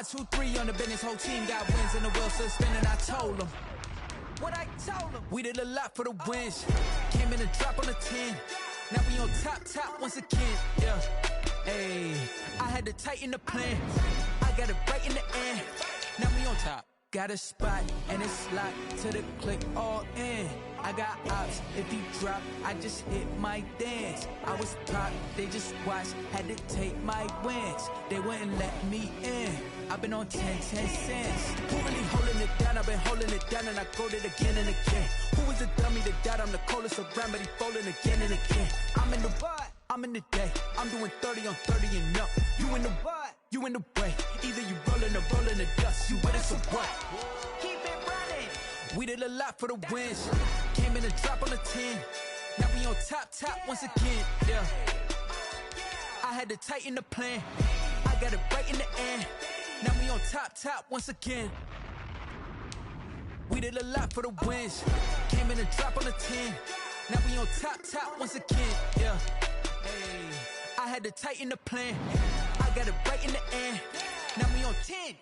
2, 3 on the business, whole team got wins and the wheels still spinning. I told them what I told them. We did a lot for the wins. Came in and drop on the 10. Now we on top once again. Yeah. Hey, I had to tighten the plan. I got it right in the end. Now we on top. Got a spot and it's locked to the click all in. I got ops, if you drop, I just hit my dance. I was top, they just watched, had to take my wins. They wouldn't let me in. I've been on 10 cents. Who really holding it down? I've been holding it down and I go it again and again. Who was the dummy that died? I'm the coldest around, but he falling again and again. I'm in the what? I'm in the day. I'm doing 30 on 30 and up. You in the what? You in the way. Either you rolling or rolling the dust. You with us or what? Keep it running. We did a lot for the wins. Came in and drop on the 10. Now we on top once again. Yeah. I had to tighten the plan. I got it right in the end. Now we on top once again. We did a lot for the wins. Came in and drop on the 10. Now we on top once again. Yeah. Hey, I had to tighten the plan. I got it right in the end. Now we on 10.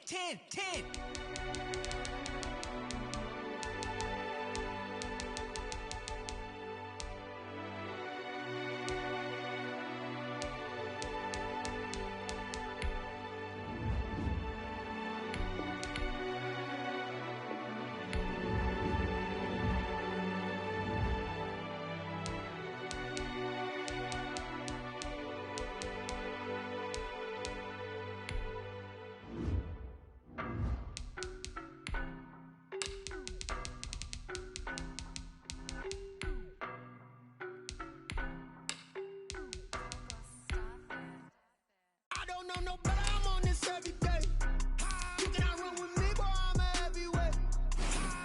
No, but I'm on this every day. You cannot run with me, boy, I'm a heavyweight.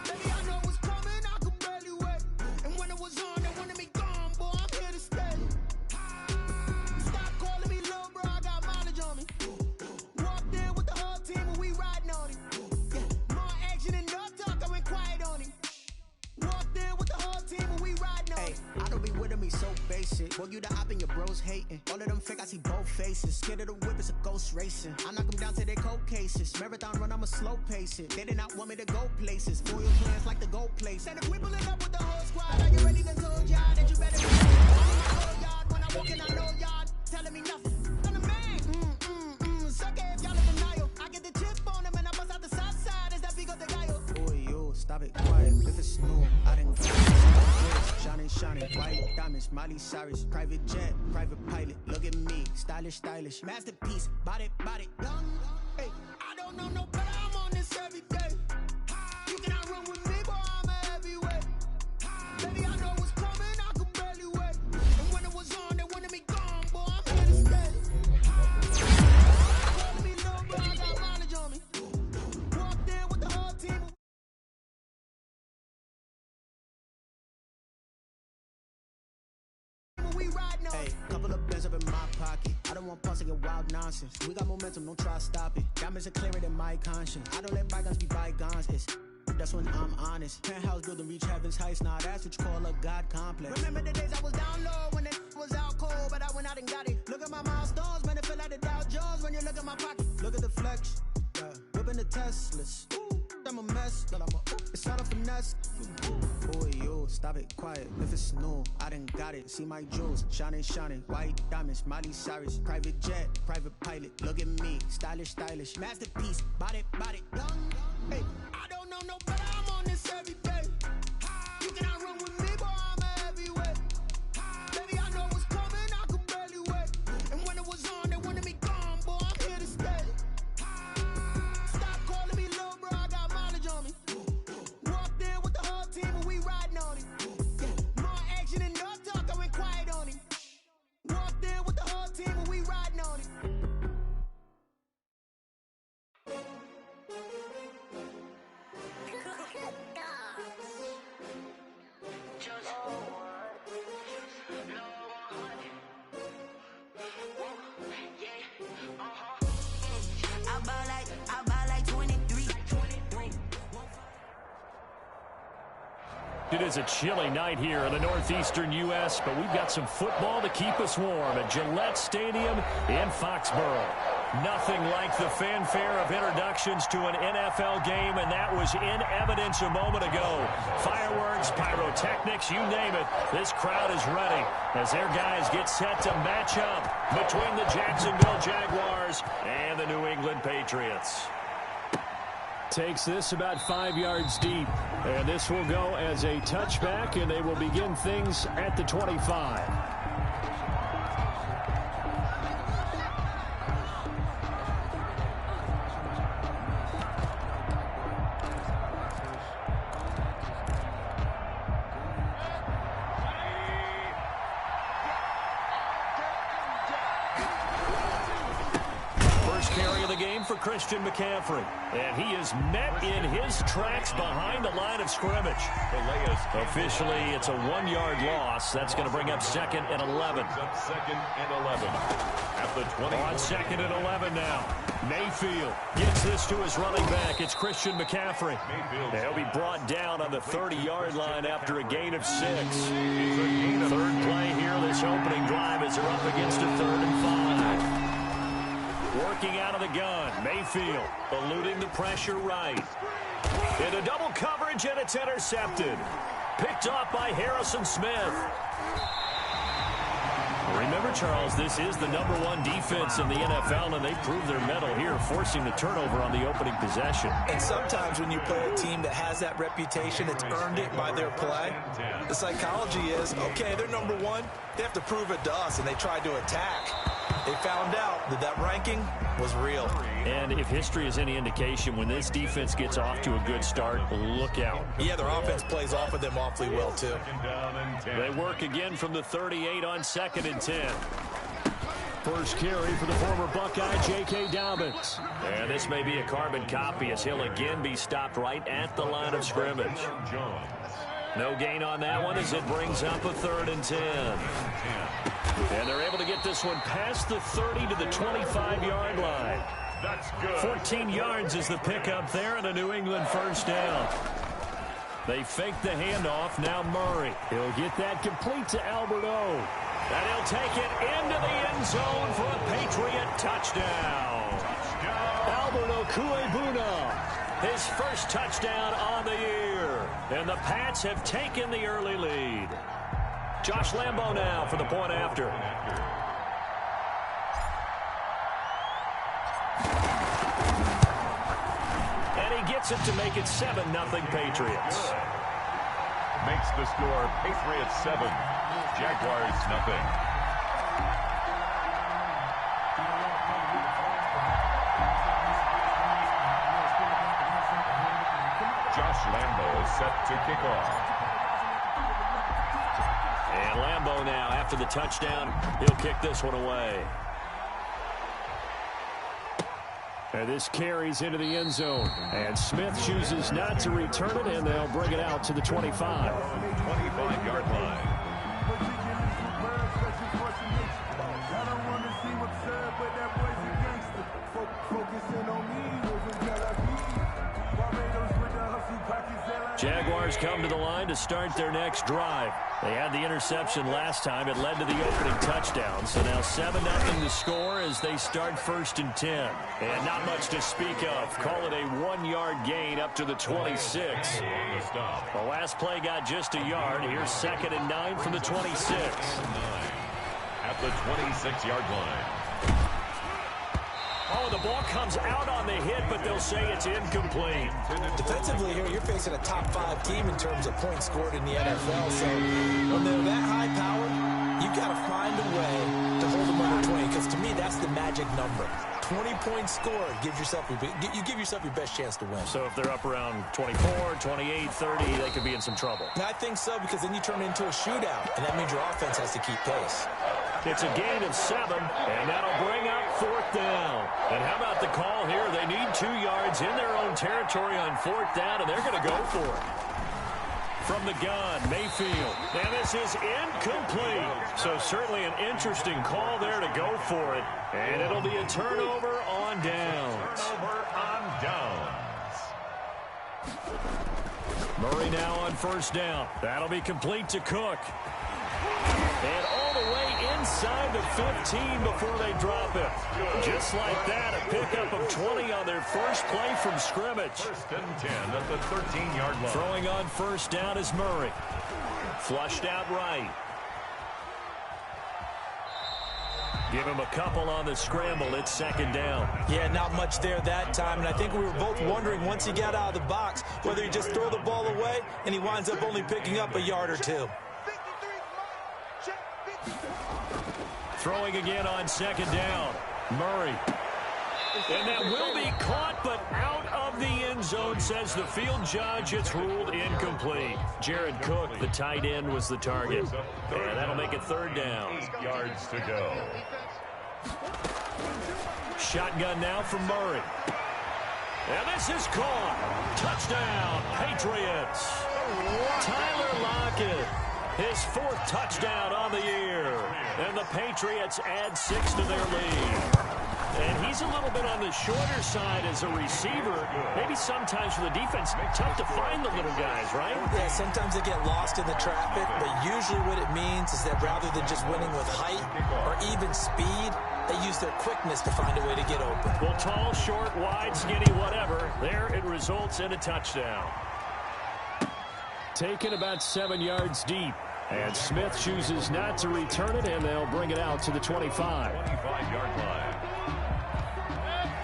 Baby, I know what's coming, I could barely wait. And when it was on, they wanted me gone, boy, I'm here to stay. Stop calling me little bro, I got mileage on me. Walked in with the whole team and we riding on him. Yeah, more action and no talk, I went quiet on him. Walked in with the whole team and we riding on him. I don't be with me so basic. Boy, you the op and your bros hating. All of them fake, I see both faces. Scared of the whip, it's a ghost racing. I knock them down to their cold cases. Marathon run, I'ma slow pace it. They did not want me to go places. Loyal plans like the go place. And if we pulling up with the whole squad, are you ready to told y'all that you better be ready? I'm in my whole yard. When I walk in, I know y'all telling me nothing. I'm the man. Suck it if y'all in denial. I get the chip on them and I bust out the south side. Is that Vigo de Gallo? Boy, yo, stop it quiet. If it's new, I didn't shining, white diamonds, Miley Cyrus, private jet, private pilot. Look at me, stylish, masterpiece, body, done. Hey, I don't know no better, I'm on this every day. You cannot run with me, boy, I'm a heavyweight. Baby, I know what's coming, I could barely wait. And when it was on, they wanted me gone, boy, I'm here to stay. Calling me little bro, I got mileage on me. Walked in with the whole team. We riding on. Hey, couple of bands up in my pocket. I don't want pause to get wild nonsense. We got momentum, don't try to stop it. Diamonds are clearer than my conscience. I don't let bygones be bygones. That's when I'm honest. Penthouse building, reach heaven's heights. Nah, that's what you call a God complex. Remember the days I was down low when it was out cold, but I went out and got it. Look at my milestones, man, it feel like the Dow Jones when you look at my pocket. Look at the flex, yeah. Whipping the Teslas. I'm a mess, but it's not a finesse. Boy, yo, stop it, quiet. If it's new, I done got it. See my jewels, shining, white diamonds, Miley Cyrus, private jet, private pilot. Look at me, stylish, masterpiece, body, done. Hey, I don't know no better, I'm on this every day. You cannot run with me, boy, I'm a heavyweight. Baby, I know what's coming, I could barely wait. And when it was on, they wanted me gone, boy, I'm here to stay. Stop calling me little bro, I got mileage on me. Walked in with the whole team and we riding on him. Yeah, more action and no talk, I went quiet on him. Walked in with the whole team and we riding on him. It is a chilly night here in the northeastern U.S., but we've got some football to keep us warm at Gillette Stadium in Foxborough. Nothing like the fanfare of introductions to an NFL game, and that was in evidence a moment ago. Fireworks, pyrotechnics, you name it. This crowd is ready as their guys get set to match up between the Jacksonville Jaguars and the New England Patriots. Takes this about 5 yards deep, and this will go as a touchback, and they will begin things at the 25. For Christian McCaffrey, and he is met in his tracks behind the line of scrimmage. Officially, it's a 1-yard loss. That's going to bring up 2nd and 11. Second and 11 at the 20. On 2nd and 11 now. Mayfield gets this to his running back. It's Christian McCaffrey. He'll be brought down on the 30-yard line after a gain of 6. Third play here, this opening drive, as they're up against a 3rd and 5. Working out of the gun, Mayfield eluding the pressure right. Into double coverage, and it's intercepted. Picked off by Harrison Smith. Remember, Charles, this is the #1 defense in the NFL, and they proved their mettle here, forcing the turnover on the opening possession. And sometimes when you play a team that has that reputation, it's earned it by their play. The psychology is, okay, they're #1. They have to prove it to us, and they tried to attack. They found out that that ranking was real. And if history is any indication, when this defense gets off to a good start, look out. Yeah, their offense plays off of them awfully well, too. They work again from the 38 on 2nd and 10. First carry for the former Buckeye, J.K. Dobbins. And this may be a carbon copy as he'll again be stopped right at the line of scrimmage. No gain on that one as it brings up a 3rd and 10. And they're able to get this one past the 30 to the 25-yard line. That's good. 14 yards is the pickup there, and a New England first down. They fake the handoff. Now Murray. He'll get that complete to Albert O. And he'll take it into the end zone for a Patriot touchdown. Albert Okuebuna, his first touchdown on the year. And the Pats have taken the early lead. Josh Lambo now for the point after. And he gets it to make it 7-0 Patriots. Makes the score Patriots 7, Jaguars 0. Josh Lambo is set to kick off. And Lambo now, after the touchdown, he'll kick this one away. And this carries into the end zone. And Smith chooses not to return it, and they'll bring it out to the 25. 25-yard line. Jaguars come to the line to start their next drive. They had the interception last time. It led to the opening touchdown. So now 7-0 to score as they start 1st and 10. And not much to speak of. Call it a 1-yard gain up to the 26. The last play got just a yard. Here's 2nd and 9 from the 26. At the 26-yard line. Oh, the ball comes out on the hit, but they'll say it's incomplete. Defensively here, you're facing a top-5 team in terms of points scored in the NFL. So when they're that high powered, you've got to find a way to hold them under 20. Because to me, that's the magic number. 20 points scored gives yourself you give yourself your best chance to win. So if they're up around 24, 28, 30, they could be in some trouble. I think so, because then you turn it into a shootout, and that means your offense has to keep pace. It's a gain of 7, and that'll bring up 4th down. And how about the call here? They need 2 yards in their own territory on 4th down, and they're going to go for it. From the gun, Mayfield. And this is incomplete. So certainly an interesting call there to go for it. And it'll be a turnover on downs. Turnover on downs. Murray now on 1st down. That'll be complete to Cook. And all the way inside the 15 before they drop it. Just like that, a pickup of 20 on their first play from scrimmage. First and 10 at the 13-yard line. Throwing on first down is Murray. Flushed out right. Give him a couple on the scramble. It's second down. Yeah, not much there that time. And I think we were both wondering once he got out of the box whether he just throw the ball away and he winds up only picking up a yard or two. Throwing again on second down. Murray. And that will be caught, but out of the end zone, says the field judge. It's ruled incomplete. Jared Cook, the tight end, was the target. And that'll make it third down. 8 yards to go. Shotgun now from Murray. And this is caught. Touchdown, Patriots. Tyler Lockett, his fourth touchdown on the year. And the Patriots add 6 to their lead. And he's a little bit on the shorter side as a receiver. Maybe sometimes for the defense, tough to find the little guys, right? Yeah, sometimes they get lost in the traffic, but usually what it means is that rather than just winning with height or even speed, they use their quickness to find a way to get open. Well, tall, short, wide, skinny, whatever. There it results in a touchdown. Taken about 7 yards deep. And Smith chooses not to return it, and they'll bring it out to the 25. 25-yard line.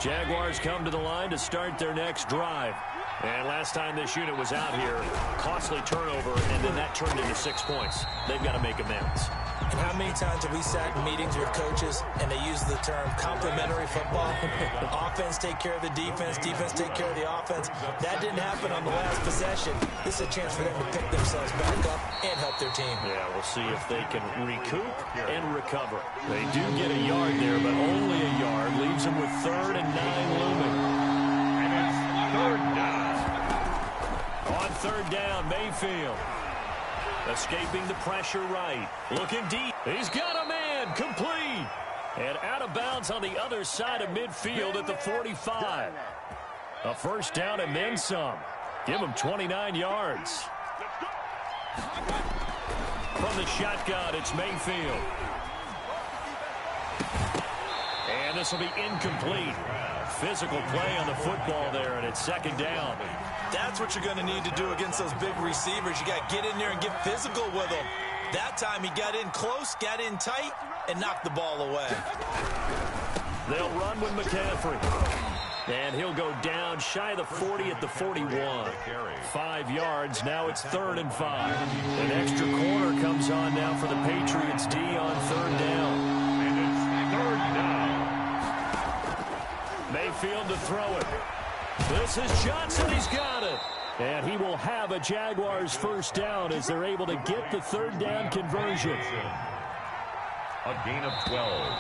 Jaguars come to the line to start their next drive. And last time this unit was out here, costly turnover, and then that turned into 6 points. They've got to make amends. And how many times have we sat in meetings with coaches and they use the term complementary football? Offense take care of the defense, defense take care of the offense. That didn't happen on the last possession. This is a chance for them to pick themselves back up and help their team. Yeah, we'll see if they can recoup and recover. They do get a yard there, but only a yard. Leaves them with 3rd and 9 looming. And it's third down. On third down, Mayfield. Escaping the pressure right. Looking deep. He's got a man. Complete. And out of bounds on the other side of midfield at the 45. A first down and then some. Give him 29 yards. From the shotgun, it's Mayfield. And this will be incomplete. Physical play on the football there, and it's second down. That's what you're going to need to do against those big receivers. You got to get in there and get physical with them. That time he got in close, got in tight, and knocked the ball away. They'll run with McCaffrey. And he'll go down shy of the 40 at the 41. 5 yards. Now it's 3rd and 5. An extra corner comes on now for the Patriots D on third down. And it's third down. Mayfield to throw it. This is Johnson. He's got it. And he will have a Jaguars first down as they're able to get the third down conversion. A gain of 12.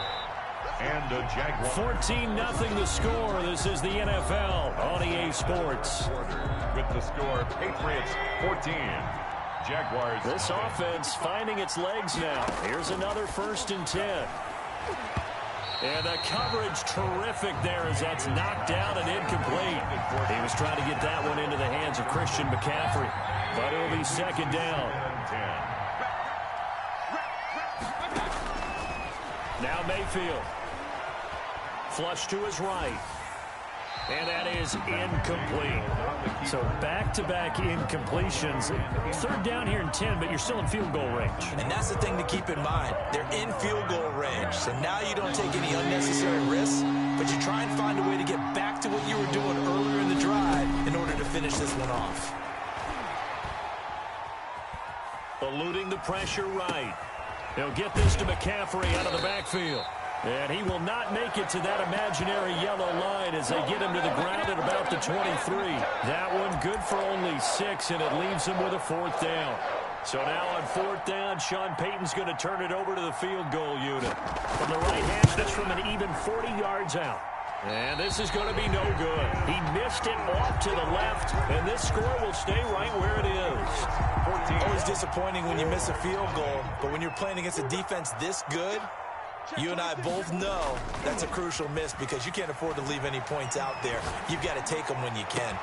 And a Jaguar. 14-0 the score. This is the NFL on EA Sports. With the score, Patriots 14. Jaguars. This offense finding its legs now. Here's another 1st and 10. And the coverage terrific there as that's knocked down and incomplete. He was trying to get that one into the hands of Christian McCaffrey. But it'll be second down. Now Mayfield. Flush to his right. And that is incomplete. So back-to-back incompletions. Third down here in 10, but you're still in field goal range. And that's the thing to keep in mind. They're in field goal range. So now you don't take any unnecessary risks, but you try and find a way to get back to what you were doing earlier in the drive in order to finish this one off. Eluding the pressure right. They'll get this to McCaffrey out of the backfield. And he will not make it to that imaginary yellow line as they get him to the ground at about the 23. That one good for only 6, and it leaves him with a 4th down. So now on 4th down, Sean Payton's going to turn it over to the field goal unit. From the right hash, that's from an even 40 yards out. And this is going to be no good. He missed it off to the left, and this score will stay right where it is. Always disappointing when you miss a field goal, but when you're playing against a defense this good, you and I both know that's a crucial miss because you can't afford to leave any points out there. You've got to take them when you can.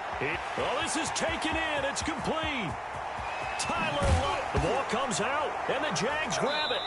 Well, this is taken in. It's complete. Tyler Lockett. The ball comes out, and the Jags grab it.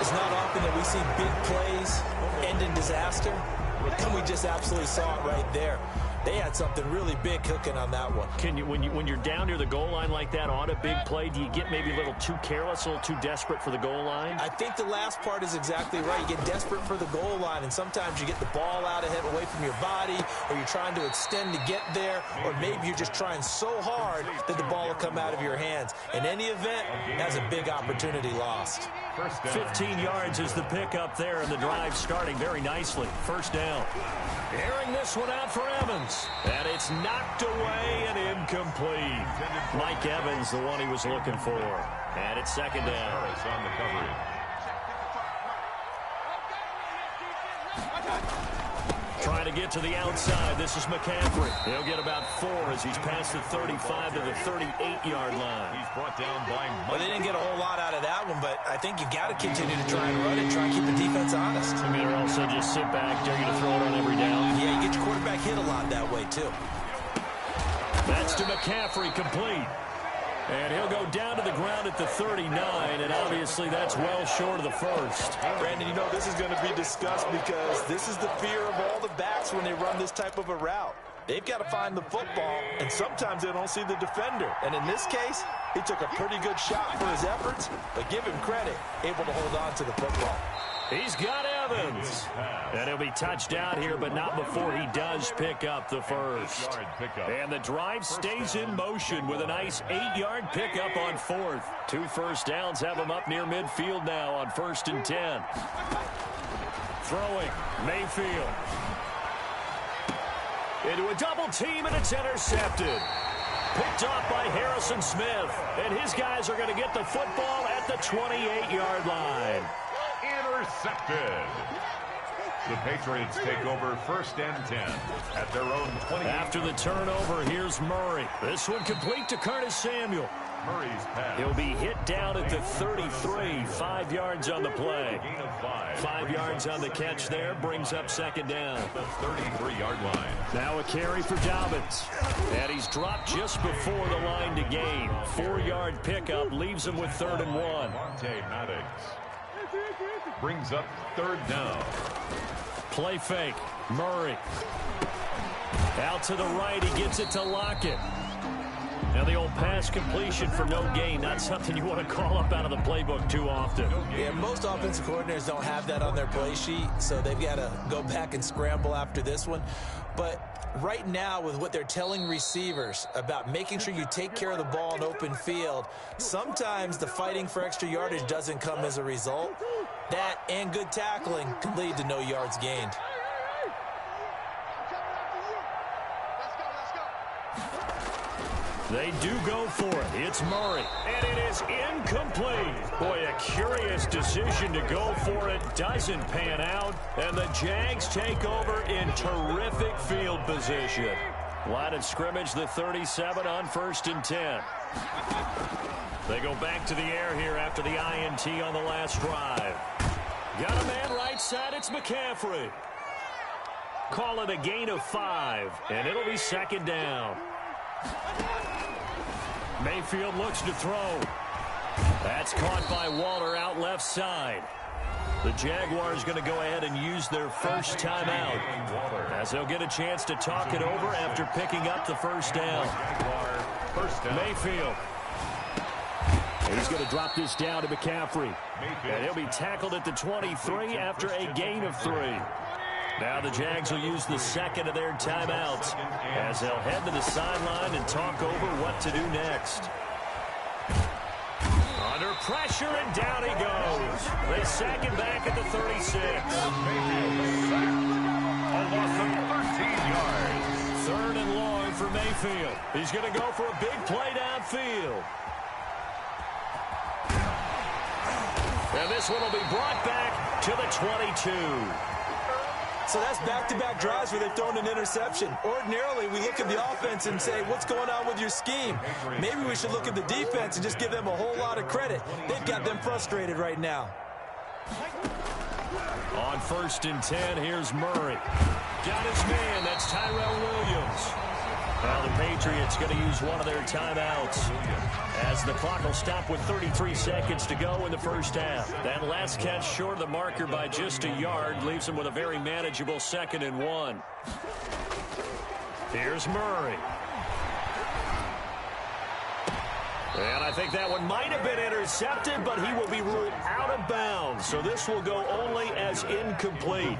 It's not often that we see big plays end in disaster, and we just absolutely saw it right there. They had something really big cooking on that one. Can you, when you're down near the goal line like that on a big play, do you get maybe a little too careless, a little too desperate for the goal line? I think the last part is exactly right. You get desperate for the goal line, and sometimes you get the ball out ahead away from your body, or you're trying to extend to get there, or maybe you're just trying so hard that the ball will come out of your hands. In any event, that's a big opportunity lost. 15 yards is the pickup there, and the drive starting very nicely. First down. Airing this one out for Evans. And it's knocked away and incomplete. Mike Evans, the one he was looking for. And it's second down. On the coverage. Trying to get to the outside. This is McCaffrey. He'll get about 4 as he's past the 35 to the 38-yard line. He's brought down by Mike. Well, they didn't get a whole lot out of that one, but I think you got to continue to try and run it, try and keep the defense honest. I mean, or also just sit back, dare you to throw it on every down. Yeah, you get your quarterback hit a lot that way, too. That's to McCaffrey, complete. And he'll go down to the ground at the 39, and obviously that's well short of the first. Brandon, you know, this is going to be discussed because this is the fear of all the backs when they run this type of a route. They've got to find the football, and sometimes they don't see the defender. And in this case, he took a pretty good shot for his efforts, but give him credit, able to hold on to the football. He's got Evans. And he'll be touched out here, but not before he does pick up the first. And the drive stays in motion with a nice 8-yard pickup on fourth. 2 first downs have him up near midfield now on 1st and 10. Throwing, Mayfield. Into a double team, and it's intercepted. Picked off by Harrison Smith. And his guys are going to get the football at the 28-yard line. Intercepted. The Patriots take over 1st and 10 at their own 20. After the turnover, here's Murray. This one complete to Curtis Samuel. Murray's pass. He'll be hit down at the 33. 5 yards on the play. Gain of 5. 5 yards on the catch there. Brings up second down. The 33-yard line. Now a carry for Dobbins. And he's dropped just before the line to gain. 4-yard pickup leaves him with 3rd and 1. Monte Maddox brings up 3rd down. Play fake. Murray. Out to the right. He gets it to Lockett. Now the old pass completion for no gain. Not something you want to call up out of the playbook too often. Yeah, most offensive coordinators don't have that on their play sheet, so they've got to go back and scramble after this one. But right now, with what they're telling receivers about making sure you take care of the ball in open field, sometimes the fighting for extra yardage doesn't come as a result. That and good tackling can lead to no yards gained. They do go for it. It's Murray. And it is incomplete. Boy, a curious decision to go for it. Doesn't pan out. And the Jags take over in terrific field position. Line of scrimmage, the 37 on 1st and 10. They go back to the air here after the INT on the last drive. Got a man right side. It's McCaffrey. Call it a gain of 5. And it'll be second down. Mayfield looks to throw. That's caught by Waller out left side. The Jaguars going to go ahead and use their first timeout as they'll get a chance to talk it over after picking up the first down. Mayfield. He's going to drop this down to McCaffrey. And he'll be tackled at the 23 after a gain of 3. Now the Jags will use the second of their timeouts as they'll head to the sideline and talk over what to do next. Under pressure, and down he goes. They sack him back at the 36. A loss of 13 yards. 3rd and long for Mayfield. He's going to go for a big play downfield. And this one will be brought back to the 22. So that's back-to-back drives where they've thrown an interception. Ordinarily, we look at the offense and say, what's going on with your scheme? Maybe we should look at the defense and just give them a whole lot of credit. They've got them frustrated right now. On 1st and 10, here's Murray. Got his man. That's Tyrell Williams. Now the Patriots going to use one of their timeouts, as the clock will stop with 33 seconds to go in the first half. That last catch short of the marker by just a yard leaves them with a very manageable 2nd and 1. Here's Murray. And I think that one might have been intercepted, but he will be ruled out of bounds. So this will go only as incomplete.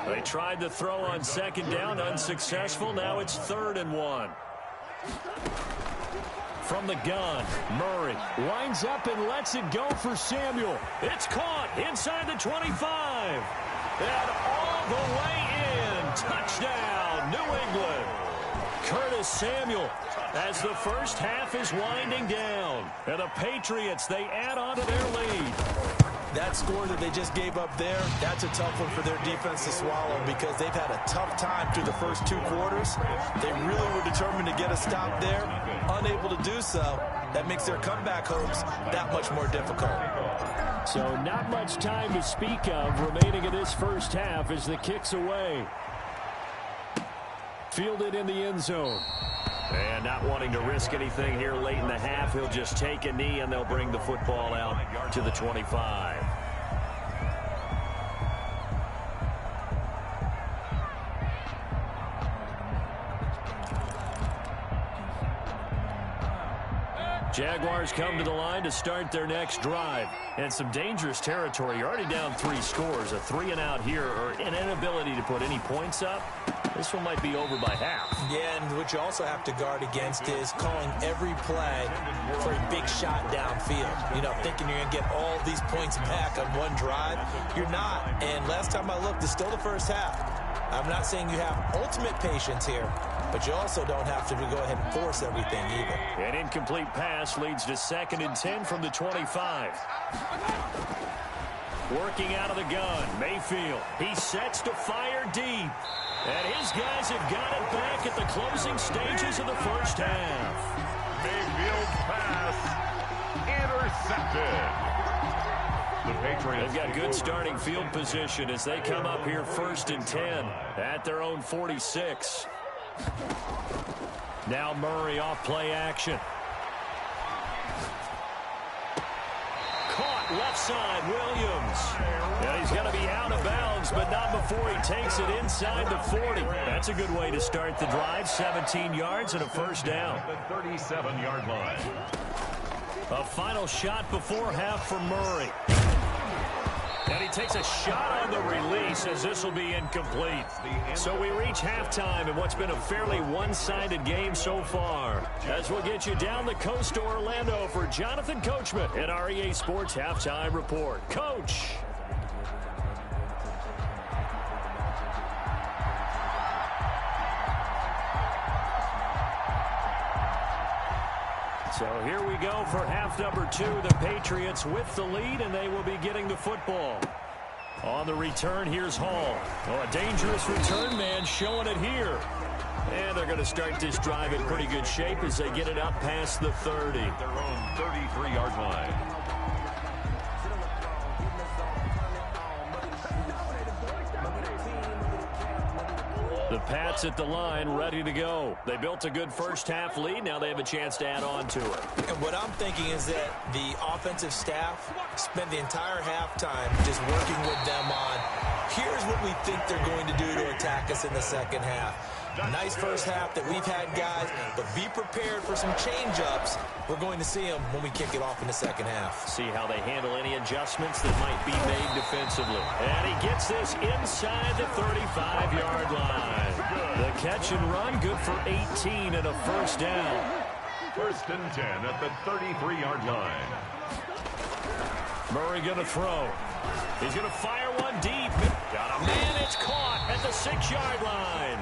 They tried to throw on 2nd down, unsuccessful. Now it's 3rd and 1. From the gun, Murray lines up and lets it go for Samuel. It's caught inside the 25. And all the way in. Touchdown, New England. Curtis Samuel, as the first half is winding down. And the Patriots, they add on to their lead. That score that they just gave up there, that's a tough one for their defense to swallow because they've had a tough time through the first 2 quarters. They really were determined to get a stop there, unable to do so. That makes their comeback hopes that much more difficult. So not much time to speak of remaining in this first half as the kick's away. Fielded in the end zone. And not wanting to risk anything here late in the half, he'll just take a knee and they'll bring the football out to the 25. Jaguars come to the line to start their next drive. And some dangerous territory. You're already down 3 scores. A 3-and-out here, or an inability to put any points up. This one might be over by half. Yeah, and what you also have to guard against is calling every play for a big shot downfield. You know, thinking you're going to get all these points back on one drive. You're not. And last time I looked, it's still the first half. I'm not saying you have ultimate patience here, but you also don't have to go ahead and force everything either. An incomplete pass leads to 2nd and 10 from the 25. Working out of the gun, Mayfield. He sets to fire deep. And his guys have got it back at the closing stages of the first half. Mayfield's pass intercepted. The Patriots. They've got good starting field position as they come up here 1st and 10 at their own 46. Now Murray off play action. Caught left side, Williams. And he's going to be out of bounds, but not before he takes it inside the 40. That's a good way to start the drive. 17 yards and a first down. The 37-yard line. A final shot before half for Murray. And he takes a shot on the release as this will be incomplete. So we reach halftime in what's been a fairly one-sided game so far. As we'll get you down the coast to Orlando for Jonathan Coachman at our EA Sports Halftime Report. Coach. So here we go for half number 2. The Patriots with the lead, and they will be getting the football. On the return, here's Hall. Oh, a dangerous return man showing it here. And they're going to start this drive in pretty good shape as they get it up past the 30. Their own 33-yard line. The Pats at the line, ready to go. They built a good first-half lead. Now they have a chance to add on to it. And what I'm thinking is that the offensive staff spent the entire halftime just working with them on, here's what we think they're going to do to attack us in the second half. Nice first half that we've had, guys, but be prepared for some change-ups. We're going to see them when we kick it off in the second half. See how they handle any adjustments that might be made defensively. And he gets this inside the 35-yard line. The catch and run, good for 18 and a first down. 1st and 10 at the 33-yard line. Murray going to throw. He's going to fire one deep. Got him. And it's caught at the 6-yard line.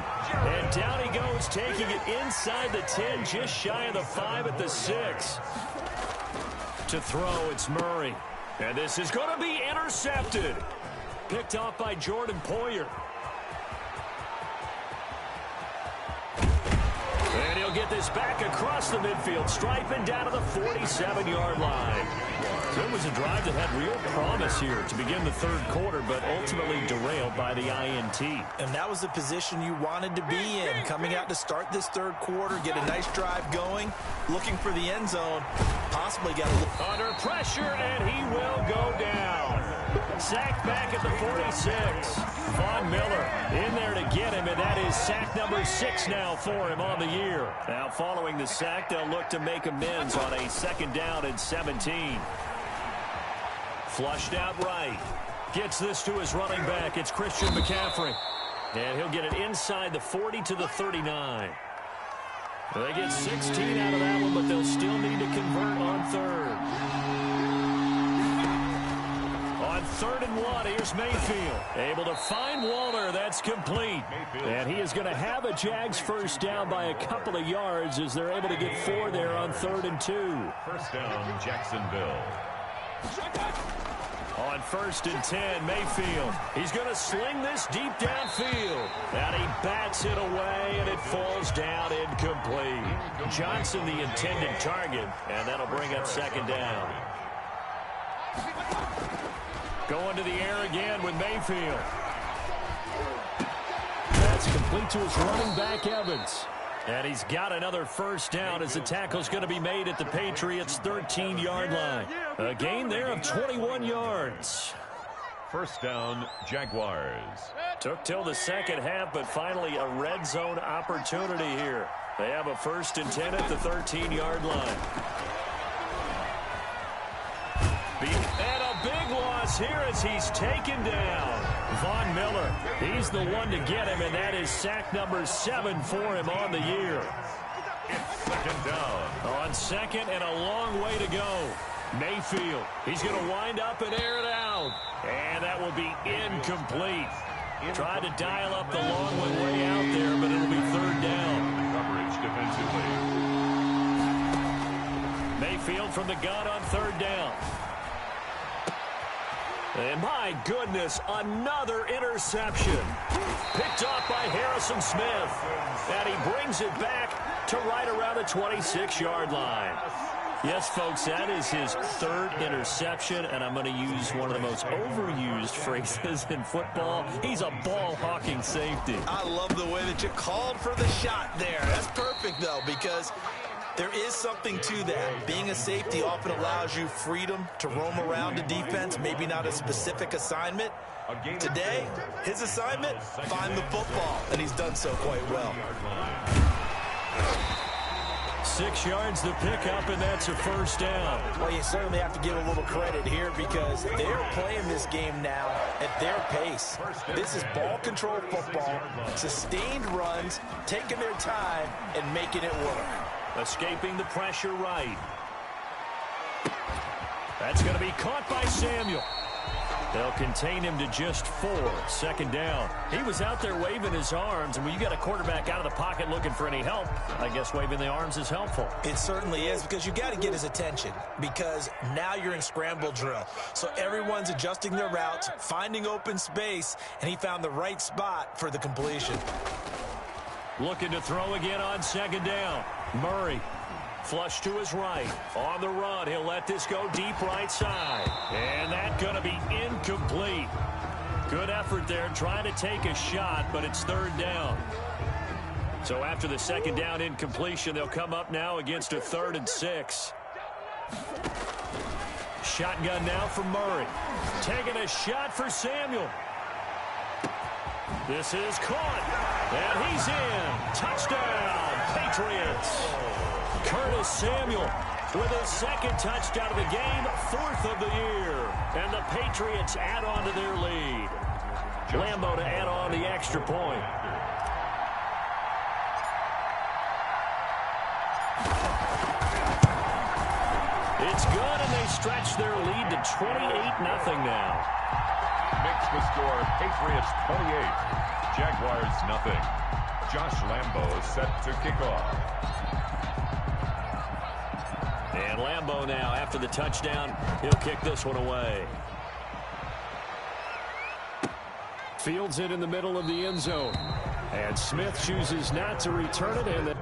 And down he goes, taking it inside the 10, just shy of the 5 at the 6. To throw, it's Murray. And this is going to be intercepted. Picked off by Jordan Poyer. And he'll get this back across the midfield stripe and down to the 47-yard line. So it was a drive that had real promise here to begin the third quarter, but ultimately derailed by the INT. And that was the position you wanted to be in, coming out to start this third quarter, get a nice drive going, looking for the end zone, possibly got a little... Under pressure, and he will go down. Sacked back at the 46. Von Miller in there to get him, and that is sack number 6 now for him on the year. Now following the sack, they'll look to make amends on a second down and 17. Flushed out right. Gets this to his running back. It's Christian McCaffrey. And he'll get it inside the 40 to the 39. They get 16 out of that one, but they'll still need to convert on third. On 3rd and 1, here's Mayfield. Able to find Waller. That's complete. And he is going to have a Jags first down by a couple of yards as they're able to get 4 there on 3rd and 2. First down, Jacksonville. On 1st and 10, Mayfield. He's going to sling this deep downfield. And he bats it away, and it falls down incomplete. Johnson, the intended target, and that'll bring up 2nd down. Going to the air again with Mayfield. That's complete to his running back, Evans. And he's got another first down as the tackle's going to be made at the Patriots' 13-yard line. A gain there of 21 yards. First down, Jaguars. Took till the second half, but finally a red zone opportunity here. They have a 1st and 10 at the 13-yard line. And a big loss here as he's taken down. Von Miller, he's the one to get him, and that is sack number 7 for him on the year. It's 2nd down. On 2nd and a long way to go. Mayfield, he's going to wind up and air it out. And that will be incomplete. Tried to dial up the long one way out there, but it'll be 3rd down. Coverage defensively. Mayfield from the gun on 3rd down. And my goodness, another interception. Picked off by Harrison Smith. And he brings it back to right around the 26-yard line. Yes, folks, that is his 3rd interception, and I'm going to use one of the most overused phrases in football. He's a ball-hawking safety. I love the way that you called for the shot there. That's perfect, though, because there is something to that. Being a safety often allows you freedom to roam around the defense, maybe not a specific assignment. Today, his assignment, find the football, and he's done so quite well. 6 yards the pickup, and that's a first down. Well, you certainly have to give a little credit here because they're playing this game now at their pace. This is ball control football, sustained runs, taking their time, and making it work. Escaping the pressure right. That's going to be caught by Samuel. They'll contain him to just 4. 2nd down. He was out there waving his arms, and when you got a quarterback out of the pocket looking for any help, I guess waving the arms is helpful. It certainly is, because you got to get his attention, because now you're in scramble drill. So everyone's adjusting their routes, finding open space, and he found the right spot for the completion. Looking to throw again on 2nd down. Murray. Flush to his right. On the run, he'll let this go deep right side. And that's going to be incomplete. Good effort there, trying to take a shot, but it's 3rd down. So after the 2nd down incompletion, they'll come up now against a 3rd and 6. Shotgun now for Murray. Taking a shot for Samuel. This is caught. And he's in. Touchdown, Patriots. Curtis Samuel with his 2nd touchdown of the game, 4th of the year. And the Patriots add on to their lead. Lambeau to add on the extra point. It's good, and they stretch their lead to 28-0 now. Makes the score Patriots 28, Jaguars 0. Josh Lambeau set to kick off. And Lambeau now, after the touchdown, he'll kick this one away. Fields it in the middle of the end zone. And Smith chooses not to return it. And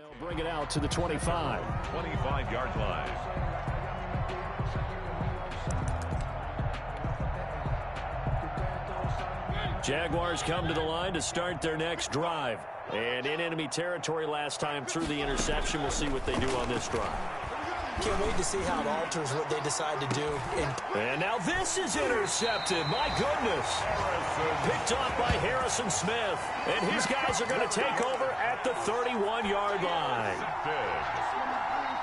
They'll bring it out to the 25. 25-yard line. Jaguars come to the line to start their next drive. And in enemy territory last time through the interception. We'll see what they do on this drive. Can't wait to see how it alters what they decide to do. And now this is intercepted. My goodness. Picked off by Harrison Smith. And his guys are going to take over at the 31-yard line.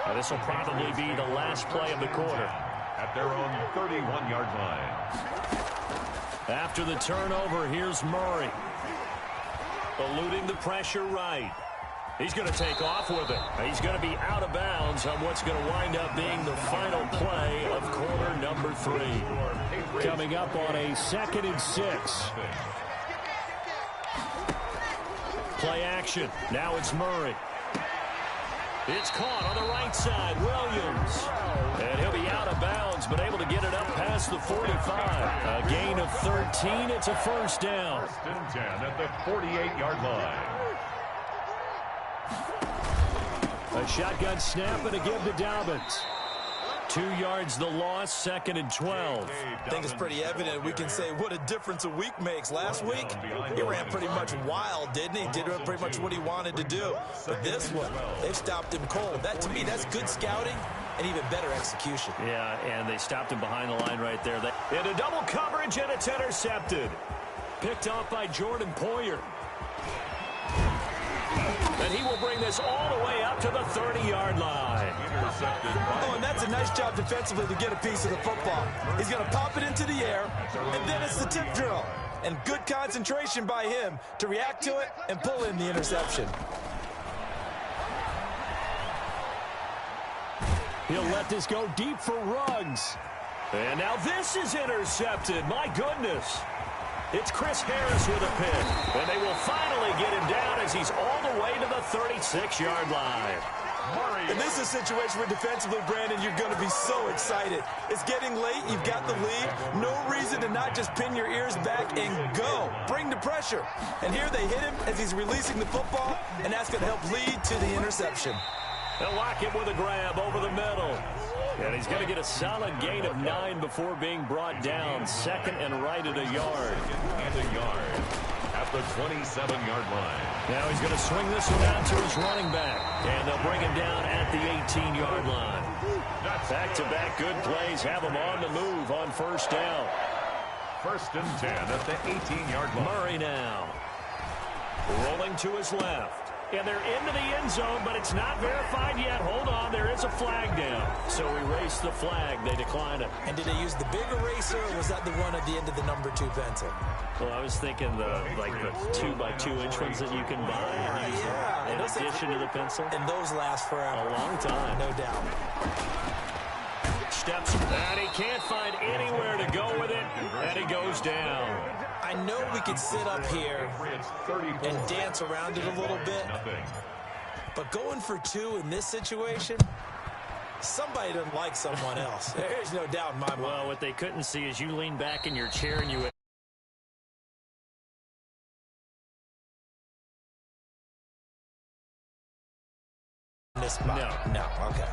Now, this will probably be the last play of the quarter. At their own 31-yard line. After the turnover, here's Murray. Eluding the pressure right. He's going to take off with it. He's going to be out of bounds on what's going to wind up being the final play of quarter number 3. Coming up on a 2nd and 6. Play action. Now it's Murray. It's caught on the right side. Williams. And he'll be out of bounds, but able to get it up past the 45. A gain of 13. It's a first down. 1st and 10 at the 48-yard line. A shotgun snap and a give to Dobbins. 2 yards the loss, 2nd and 12. I think it's pretty evident. We can say what a difference a week makes. Last week, he ran pretty much wild, didn't he? Did pretty much what he wanted to do. But this one, they've stopped him cold. That, to me, that's good scouting and even better execution. Yeah, and they stopped him behind the line right there. In a double coverage, and it's intercepted. Picked off by Jordan Poyer. And he will bring this all the way up to the 30-yard line. Oh, and that's a nice job defensively to get a piece of the football. He's going to pop it into the air, and then it's the tip drill. And good concentration by him to react to it and pull in the interception. He'll let this go deep for Ruggs. And now this is intercepted. My goodness. It's Chris Harris with a pick. And they will finally get him down as he's all the way to the 36-yard line. And this is a situation where defensively, Brandon, you're going to be so excited. It's getting late. You've got the lead. No reason to not just pin your ears back and go. Bring the pressure. And here they hit him as he's releasing the football, and that's going to help lead to the interception. They'll lock him with a grab over the middle. And he's going to get a solid gain of 9 before being brought down. 2nd and right at a yard. And a yard at the 27-yard line. Now he's going to swing this one out to his running back. And they'll bring him down at the 18-yard line. Back-to-back good plays have him on the move on first down. 1st and 10 at the 18-yard line. Murray now. Rolling to his left. And they're into the end zone, but it's not verified yet. Hold on, there is a flag down. So erase the flag. They decline it. And did they use the big eraser, or was that the one at the end of the number 2 pencil? Well, I was thinking the 2x2-inch ones that you can buy in addition to the pencil. And those last forever. A long time. No doubt. Steps, and he can't find anywhere to go with it, and he goes down. I know we could sit up here and dance around it a little bit, but going for 2 in this situation, somebody doesn't like someone else. There's no doubt in my mind. Well, what they couldn't see is you lean back in your chair and you... This spot. No, okay.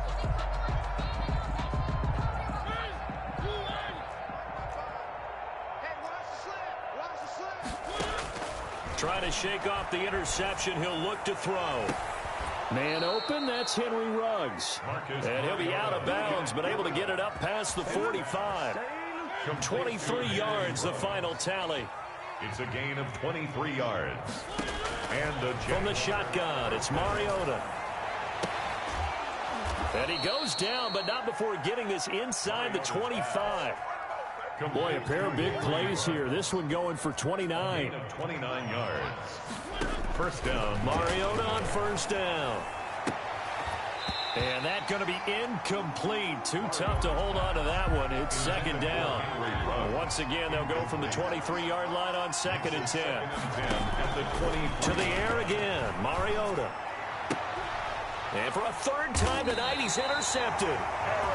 Trying to shake off the interception. He'll look to throw. Man open, that's Henry Ruggs. And he'll be out of bounds, but able to get it up past the 45. 23 yards, the final tally. It's a gain of 23 yards. And from the shotgun, it's Mariota. And he goes down, but not before getting this inside the 25. Boy, a pair of big plays here. This one going for 29. 29 yards. First down. Mariota on first down. And that's going to be incomplete. Too tough to hold on to that one. It's 2nd down. Once again, they'll go from the 23-yard line on 2nd and 10. To the air again. Mariota. And for a 3rd time tonight, he's intercepted.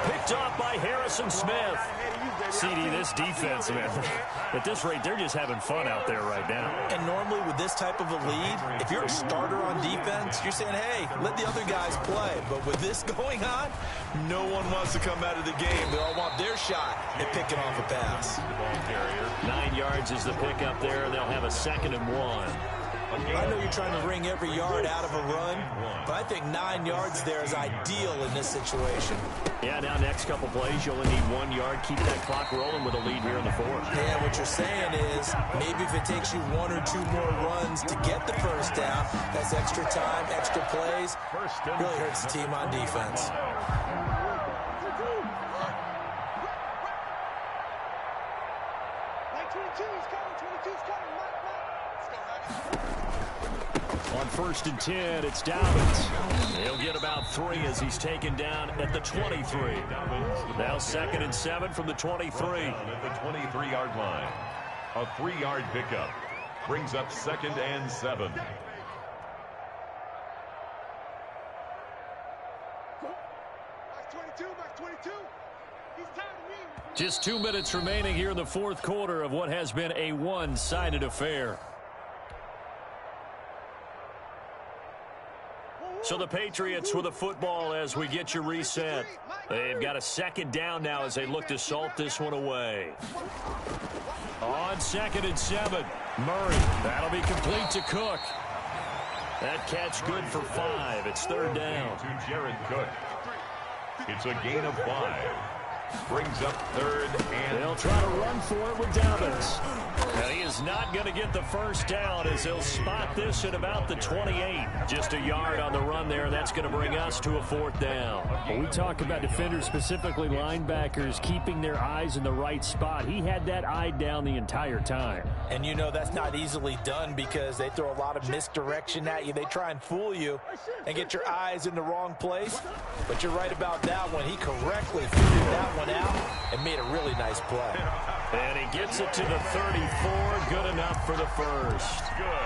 Picked off by Harrison Smith. CD, this defense, man, at this rate, they're just having fun out there right now. And normally with this type of a lead, if you're a starter on defense, you're saying, hey, let the other guys play. But with this going on, no one wants to come out of the game. They all want their shot at picking off a pass. 9 yards is the pickup there, and they'll have a 2nd and 1. I know you're trying to wring every yard out of a run, but I think 9 yards there is ideal in this situation. Yeah, now next couple plays, you only need 1 yard. Keep that clock rolling with a lead here in the 4th. Yeah, what you're saying is maybe if it takes you 1 or 2 more runs to get the first down, that's extra time, extra plays, really hurts the team on defense. On 1st and 10, it's Dobbins. He'll get about 3 as he's taken down at the 23. Now 2nd and 7 from the 23. At the 23-yard line. A 3-yard pickup brings up 2nd and 7. Just 2 minutes remaining here in the 4th quarter of what has been a one-sided affair. So the Patriots with the football as we get you reset. They've got a 2nd down now as they look to salt this one away. On 2nd and 7, Murray. That'll be complete to Cook. That catch good for 5. It's 3rd down. To Jared Cook. It's a gain of 5. Brings up 3rd and... They'll try to run for it with Dobbins. And he is not going to get the first down as he'll spot this at about the 28. Just a yard on the run there. That's going to bring us to a 4th down. When we talk about defenders, specifically linebackers, keeping their eyes in the right spot, he had that eye down the entire time. And you know that's not easily done because they throw a lot of misdirection at you. They try and fool you and get your eyes in the wrong place. But you're right about that one. He correctly figured that one out and made a really nice play. And he gets it to the 34. Good enough for the first.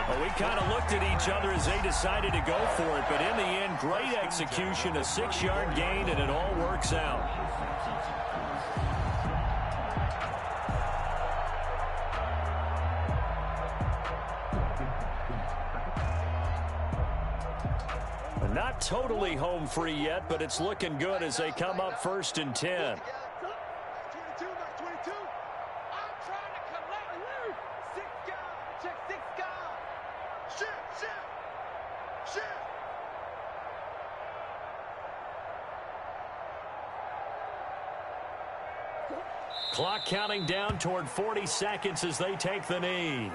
Well, we kind of looked at each other as they decided to go for it. But in the end, great execution, a 6-yard gain, and it all works out. Not totally home free yet, but it's looking good as they come up 1st and 10. Clock counting down toward 40 seconds as they take the knee.